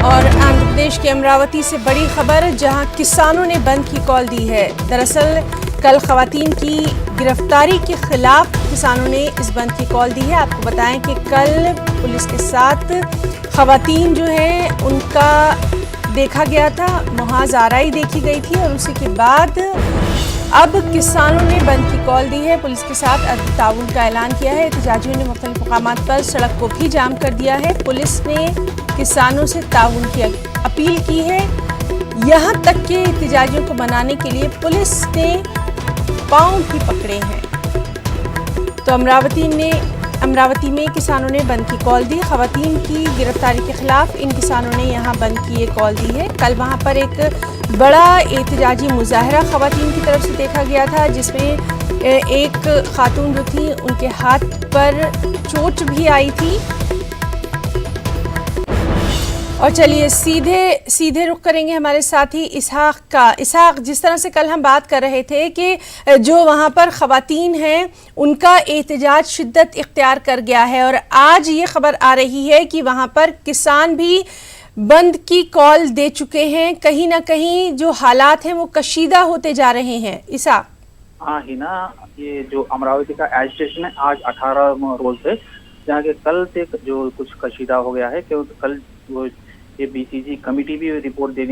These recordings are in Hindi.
और आंध्र प्रदेश के अमरावती से बड़ी खबर, जहां किसानों ने बंद की कॉल दी है। दरअसल कल खवातीन की गिरफ्तारी के खिलाफ किसानों ने इस बंद की कॉल दी है। आपको बताएं कि कल पुलिस के साथ खवातीन जो हैं उनका देखा गया था, मुहाज आराई देखी गई थी और उसी के बाद अब किसानों ने बंद की कॉल दी है। पुलिस के साथ अदब ताउन का ऐलान किया है। एहतजाजियों ने मुख्तलिफ मकामात पर सड़क को भी जाम कर दिया है। पुलिस ने किसानों से ताउन की अपील की है। यहाँ तक कि एहतजाजियों को मनाने के लिए पुलिस ने पाँव भी पकड़े हैं। तो अमरावती में किसानों ने बंद की कॉल दी। खवातीन की गिरफ्तारी के खिलाफ इन किसानों ने यहाँ बंद की ये कॉल दी है। कल वहाँ पर एक बड़ा एहतजाजी मुजाहरा खवातीन की तरफ से देखा गया था, जिसमें एक खातून जो थी उनके हाथ पर चोट भी आई थी। और चलिए सीधे रुख करेंगे हमारे साथी इसहाक का। इसहाक, जिस तरह से कल हम बात कर रहे थे कि जो वहाँ पर खवातीन हैं उनका एहतजाज शिद्दत इख्तियार कर गया है, और आज ये खबर आ रही है कि वहाँ पर किसान भी बंद की कॉल दे चुके हैं। कहीं ना कहीं जो हालात हैं वो कशीदा होते जा रहे हैं। इसहाक। हाँ हिना, ये जो अमरावती का एजिटेशन है आज 18 रोज है, जहाँ के कल से जो कुछ कशीदा हो गया है, क्योंकि कल वो ये बीसीजी कमेटी भी रिपोर्ट दे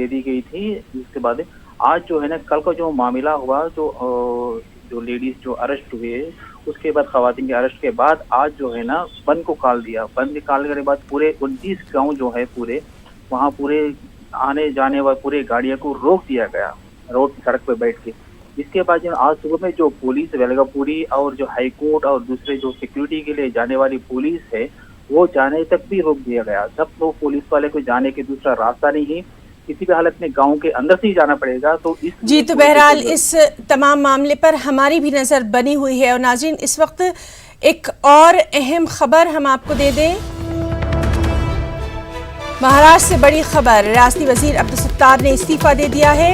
दी गई थी। इसके बाद आज जो है ना, कल का जो मामला हुआ, जो लेडीज जो अरेस्ट हुए, उसके बाद खवातीन के अरेस्ट के बाद आज जो है ना बंद को कॉल दिया। बंद निकालने के बाद पूरे 29 गांव जो है वहाँ पूरे आने जाने वाले पूरे गाड़ियों को रोक दिया गया रोड सड़क पे बैठ के। इसके बाद जो आज सुबह में जो पुलिस वेलगापुरी और जो हाईकोर्ट और दूसरे जो सिक्योरिटी के लिए जाने वाली पुलिस है, वो जाने तक भी रोक दिया गया। सब लोग पुलिस वाले को जाने के दूसरा रास्ता नहीं है, किसी भी हालत में गांव के अंदर से ही जाना पड़ेगा। तो इस तो बहरहाल इस तमाम मामले पर हमारी भी नजर बनी हुई है। और नाज़रीन, इस वक्त एक और अहम खबर हम आपको दे दें। महाराष्ट्र से बड़ी खबर, रियासती वजीर अब्दुल सत्तार ने इस्तीफा दे दिया है।